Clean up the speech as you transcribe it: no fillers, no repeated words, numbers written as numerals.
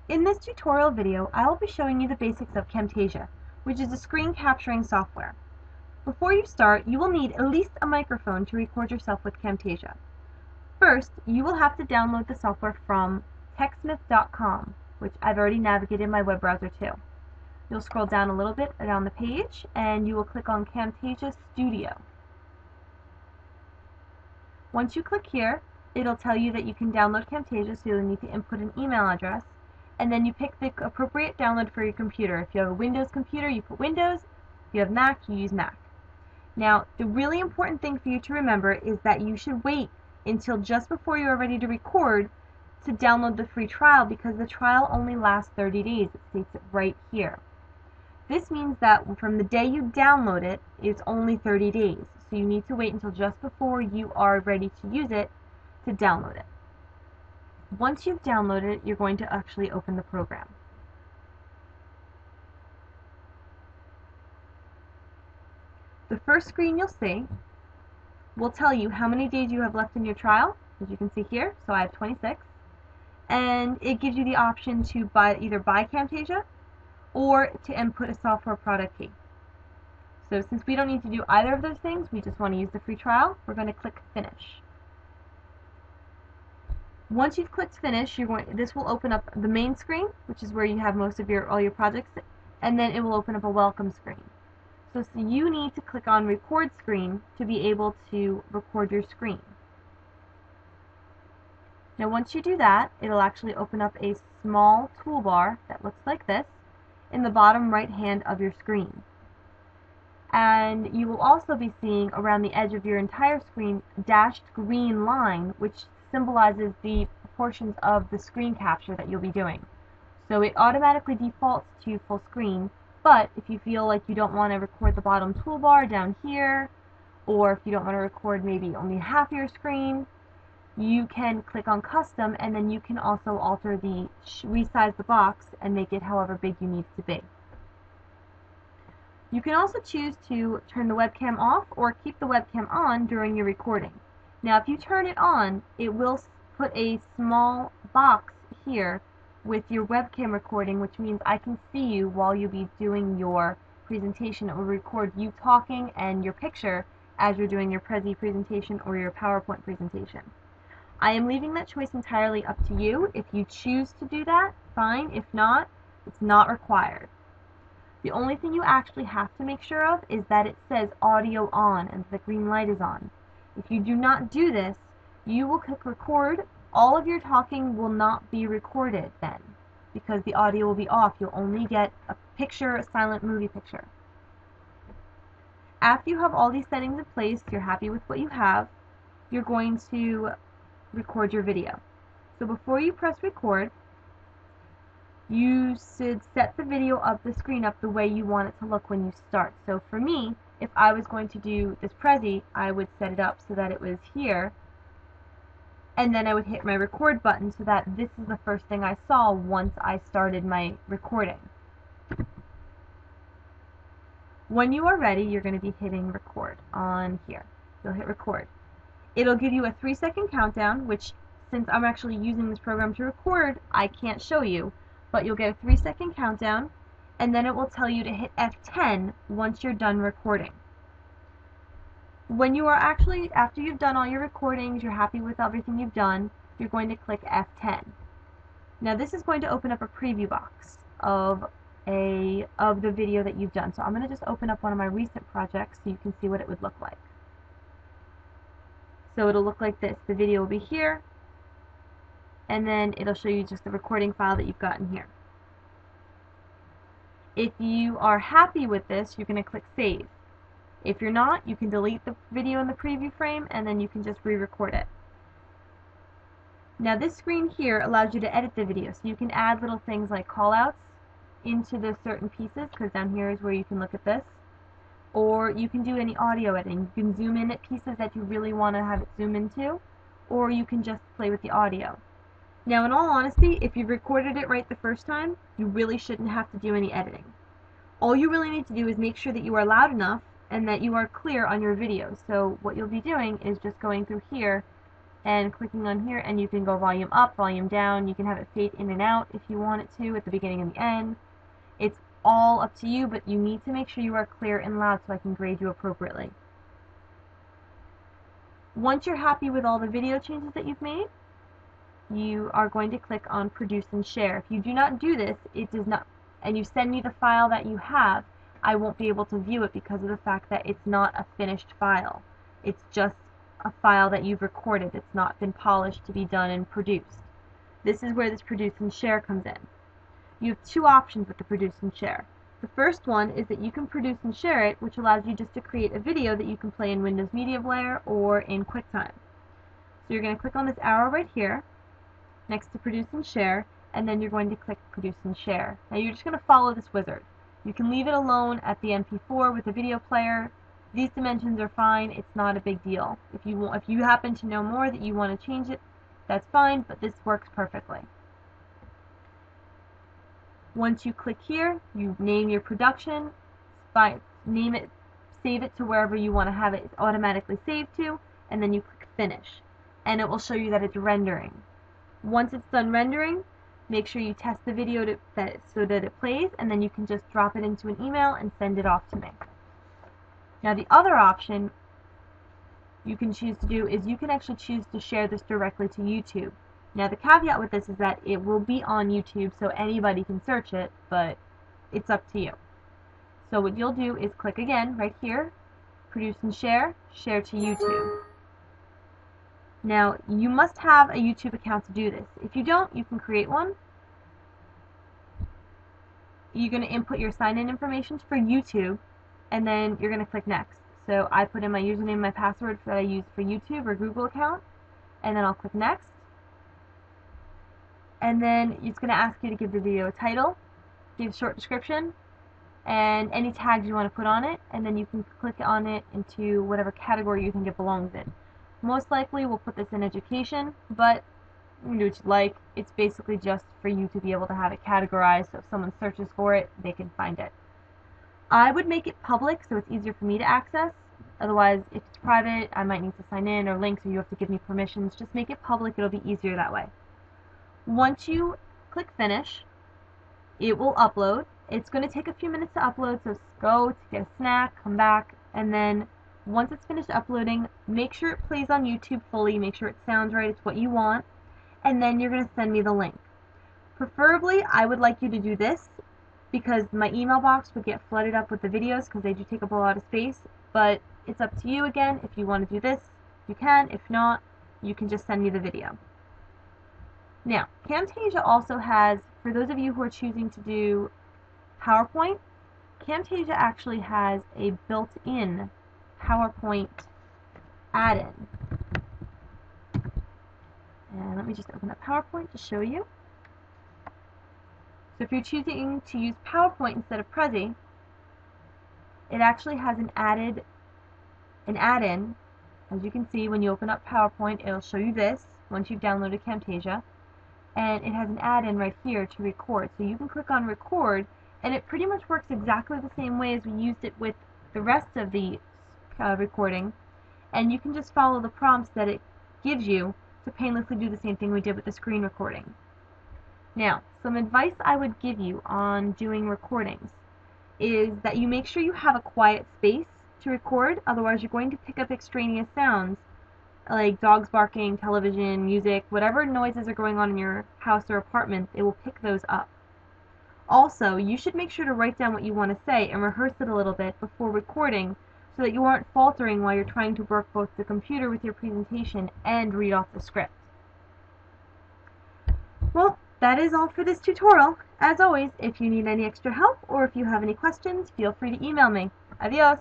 In this tutorial video, I will be showing you the basics of Camtasia, which is a screen capturing software. Before you start, you will need at least a microphone to record yourself with Camtasia. First, you will have to download the software from techsmith.com, which I've already navigated in my web browser too. You'll scroll down a little bit down the page and you will click on Camtasia Studio. Once you click here, it'll tell you that you can download Camtasia, so you'll need to input an email address, and then you pick the appropriate download for your computer. If you have a Windows computer, you put Windows. If you have Mac, you use Mac. Now, the really important thing for you to remember is that you should wait until just before you are ready to record to download the free trial, because the trial only lasts 30 days. It states it right here. This means that from the day you download it, it's only 30 days. So you need to wait until just before you are ready to use it to download it. Once you've downloaded it, you're going to actually open the program. The first screen you'll see will tell you how many days you have left in your trial, as you can see here. So I have 26, and it gives you the option to either buy Camtasia or to input a software product key. So since we don't need to do either of those things, we just want to use the free trial, we're going to click Finish. Once you've clicked Finish, this will open up the main screen, which is where you have most of all your projects, and then it will open up a welcome screen. So you need to click on Record Screen to be able to record your screen. Now once you do that, it'll actually open up a small toolbar that looks like this in the bottom right hand of your screen. And you will also be seeing around the edge of your entire screen a dashed green line, which symbolizes the portions of the screen capture that you'll be doing. So it automatically defaults to full screen, but if you feel like you don't want to record the bottom toolbar down here, or if you don't want to record maybe only half your screen, you can click on Custom, and then you can also alter resize the box and make it however big you need it to be. You can also choose to turn the webcam off or keep the webcam on during your recording. Now if you turn it on, it will put a small box here with your webcam recording, which means I can see you while you'll be doing your presentation. It will record you talking and your picture as you're doing your Prezi presentation or your PowerPoint presentation. I am leaving that choice entirely up to you. If you choose to do that, fine. If not, it's not required. The only thing you actually have to make sure of is that it says audio on and the green light is on. If you do not do this, you will click record. All of your talking will not be recorded then, because the audio will be off. You'll only get a picture, a silent movie picture. After you have all these settings in place, you're happy with what you have, you're going to record your video. So before you press record, you should set the video of the screen up the way you want it to look when you start. So for me, if I was going to do this Prezi, I would set it up so that it was here, and then I would hit my record button so that this is the first thing I saw once I started my recording. When you are ready, you're going to be hitting record on here. You'll hit record. It'll give you a 3-second countdown, which since I'm actually using this program to record, I can't show you, but you'll get a 3-second countdown, and then it will tell you to hit F10 once you're done recording. When you are actually, after you've done all your recordings, you're happy with everything you've done, you're going to click F10. Now this is going to open up a preview box of the video that you've done. So I'm going to just open up one of my recent projects so you can see what it would look like. So it'll look like this. The video will be here, and then it'll show you just the recording file that you've gotten here. If you are happy with this, you're going to click Save. If you're not, you can delete the video in the preview frame, and then you can just re-record it. Now this screen here allows you to edit the video, so you can add little things like callouts into the certain pieces, because down here is where you can look at this. Or you can do any audio editing. You can zoom in at pieces that you really want to have it zoom into, or you can just play with the audio. Now in all honesty, if you've recorded it right the first time, you really shouldn't have to do any editing. All you really need to do is make sure that you are loud enough and that you are clear on your video. So what you'll be doing is just going through here and clicking on here, and you can go volume up, volume down. You can have it fade in and out if you want it to at the beginning and the end. It's all up to you, but you need to make sure you are clear and loud so I can grade you appropriately. Once you're happy with all the video changes that you've made, you are going to click on Produce and Share. If you do not do this, it does not, and you send me the file that you have, I won't be able to view it because of the fact that it's not a finished file. It's just a file that you've recorded. It's not been polished to be done and produced. This is where this Produce and Share comes in. You have two options with the Produce and Share. The first one is that you can produce and share it, which allows you just to create a video that you can play in Windows Media Player or in QuickTime. So you're going to click on this arrow right here next to Produce and Share, and then you're going to click Produce and Share. Now you're just going to follow this wizard. You can leave it alone at the MP4 with the video player. These dimensions are fine. It's not a big deal. If you happen to know more that you want to change it, that's fine, but this works perfectly. Once you click here, you name your production, name it, save it to wherever you want to have it automatically saved to, and then you click Finish, and it will show you that it's rendering. Once it's done rendering, make sure you test the video so that it plays, and then you can just drop it into an email and send it off to me. Now the other option you can choose to do is you can actually choose to share this directly to YouTube. Now the caveat with this is that it will be on YouTube, so anybody can search it, but it's up to you. So what you'll do is click again right here, Produce and Share, Share to YouTube. Now you must have a YouTube account to do this. If you don't, you can create one. You're going to input your sign-in information for YouTube, and then you're going to click Next. So I put in my username and my password that I use for YouTube or Google account, and then I'll click Next. And then it's going to ask you to give the video a title, give a short description, and any tags you want to put on it, and then you can click on it into whatever category you think it belongs in. Most likely we'll put this in education, but you can do what you like. It's basically just for you to be able to have it categorized, so if someone searches for it, they can find it. I would make it public so it's easier for me to access. Otherwise, if it's private, I might need to sign in or links, or you have to give me permissions. Just make it public, it'll be easier that way. Once you click Finish, it will upload. It's going to take a few minutes to upload, so go to get a snack, come back, and then once it's finished uploading, make sure it plays on YouTube fully, make sure it sounds right, it's what you want, and then you're going to send me the link. Preferably, I would like you to do this because my email box would get flooded up with the videos because they do take up a lot of space, but it's up to you again. If you want to do this, you can. If not, you can just send me the video. Now, Camtasia also has, for those of you who are choosing to do PowerPoint, Camtasia actually has a built-in PowerPoint add-in. And let me just open up PowerPoint to show you. So if you're choosing to use PowerPoint instead of Prezi, it actually has an add-in. As you can see, when you open up PowerPoint, it'll show you this once you've downloaded Camtasia. And it has an add-in right here to record. So you can click on record, and it pretty much works exactly the same way as we used it with the rest of the recording, and you can just follow the prompts that it gives you to painlessly do the same thing we did with the screen recording. Now, some advice I would give you on doing recordings is that you make sure you have a quiet space to record, otherwise you're going to pick up extraneous sounds like dogs barking, television, music, whatever noises are going on in your house or apartment, it will pick those up. Also, you should make sure to write down what you want to say and rehearse it a little bit before recording so that you aren't faltering while you're trying to work both the computer with your presentation and read off the script. Well, that is all for this tutorial. As always, if you need any extra help or if you have any questions, feel free to email me. Adios!